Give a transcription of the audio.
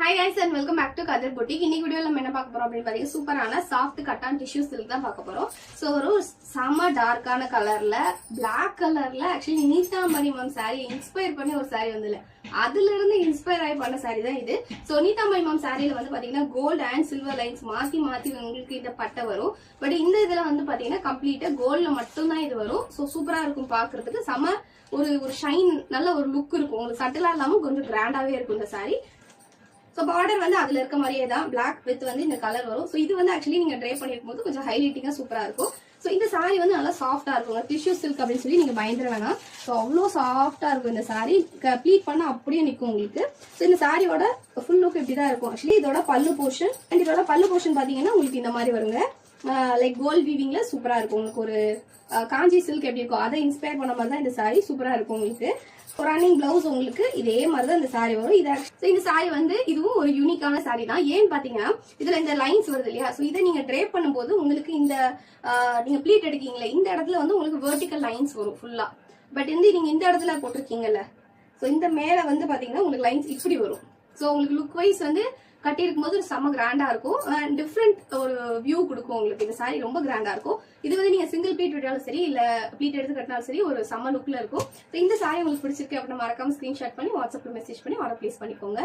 Hi guys and welcome back to Kadir Boutique. இன்னைக்கு வீடியோல நம்ம என்ன பார்க்க போறோம் அப்படினு பாத்தீங்கன்னா சூப்பரான சாஃப்ட் கட்டான் டிஷ்யூ சில்க் தான் பார்க்க போறோம். சோ ஒரு செம டார்க்கான கலர்ல Black கலர்ல एक्चुअली நீதாம்பரி மேம் saree இன்ஸ்பயர் பண்ணி ஒரு saree வந்தல. அதுல இருந்து இன்ஸ்பயர் ஆயி பண்ண saree தான் இது. சோ நீதாம்பரி மேம் sareeல வந்து பாத்தீங்கன்னா கோல்ட் அண்ட் சில்வர் லைன்ஸ் மாத்தி மாத்தி உங்களுக்கு இந்த பட்டை வரும். பட் இந்த இதுல வந்து பாத்தீங்கன்னா கம்ப்ளீட்டா கோல்ட்ல மட்டும் தான் இது வரும். சோ சூப்பரா இருக்கும் பார்க்கிறதுக்கு. செம ஒரு ஷைன் நல்ல ஒரு லுக் இருக்கும். உங்களுக்கு சட்டலா இல்லாம கொஞ்சம் கிராண்டாவே இருக்கும் இந்த saree. So border வந்து அதுல இருக்க மாதிரியே தான் black with வந்து இந்த கலர் வரும். சோ இது வந்து एक्चुअली நீங்க ட்ரை பண்ணிருக்கும் போது கொஞ்சம் ஹைலைட்டிங்கா சூப்பரா இருக்கும். சோ இந்த saree வந்து நல்லா சாஃப்ட்டா இருக்கும். டிஷ்யூ சில்க் அப்படினு சொல்லி நீங்க பயந்துற வேணாம். சோ அவ்ளோ சாஃப்ட்டா இருக்கும் இந்த saree. ப்ளீட் பண்ணா அப்படியே நிக்கும் உங்களுக்கு. சோ இந்த சாரியோட ஃபுல் லுக் இப்படி தான் இருக்கும். एक्चुअली இதோட பல்லு போர்ஷன் அண்ட் இதோட பல்லு போர்ஷன் பாத்தீங்கன்னா உங்களுக்கு இந்த மாதிரி வருங்க. லைக் கோல்ட் வீவிங்ல சூப்பரா இருக்கும். உங்களுக்கு ஒரு காஞ்சி சில்க் எப்படி இருக்கும் அதை இன்ஸ்பயர் பண்ண மாதிரி தான் இந்த saree சூப்பரா இருக்கும் உங்களுக்கு. ரன்னிங் பிளவுஸ் உங்களுக்கு இதே மாதிரி தான் இந்த saree வரும். இந்த saree வந்து இதுவும் ஒரு யூனிக்கான saree தான். ஏன்னு பாத்தீங்கன்னா இதுல இந்த லைன்ஸ் வருது இல்லையா, சோ இதை நீங்க ட்ரேப் பண்ணும்போது உங்களுக்கு இந்த நீங்க ப்ளீட் எடுக்கீங்களா இந்த இடத்துல வந்து உங்களுக்கு வெர்டிகல் லைன்ஸ் வரும் ஃபுல்லா. பட் வந்து நீங்க இந்த இடத்துல போட்டிருக்கீங்கல்ல, சோ இந்த மேல வந்து பாத்தீங்கன்னா உங்களுக்கு லைன்ஸ் இப்படி வரும். சோ உங்களுக்கு லுக் வைஸ் வந்து கட்டி இருக்கும் போது செம்ம கிராண்டா இருக்கும். டிஃப்ரெண்ட் ஒரு வியூ கொடுக்கும் உங்களுக்கு. இந்த saree ரொம்ப கிராண்டா இருக்கும். இது வந்து நீங்க சிங்கிள் ப்ளீட் விட்டாலும் சரி இல்ல ப்ளீட் எடுத்து கட்டினாலும் சரி ஒரு செம்ம லுக்ல இருக்கும். இந்த saree உங்களுக்கு பிடிச்சிருக்கு அப்படின்னா மறக்காம ஸ்கிரீன்ஷாட் பண்ணி வாட்ஸ்அப்ல மெசேஜ் பண்ணி ஆர்டர் பிளேஸ் பண்ணிக்கோங்க.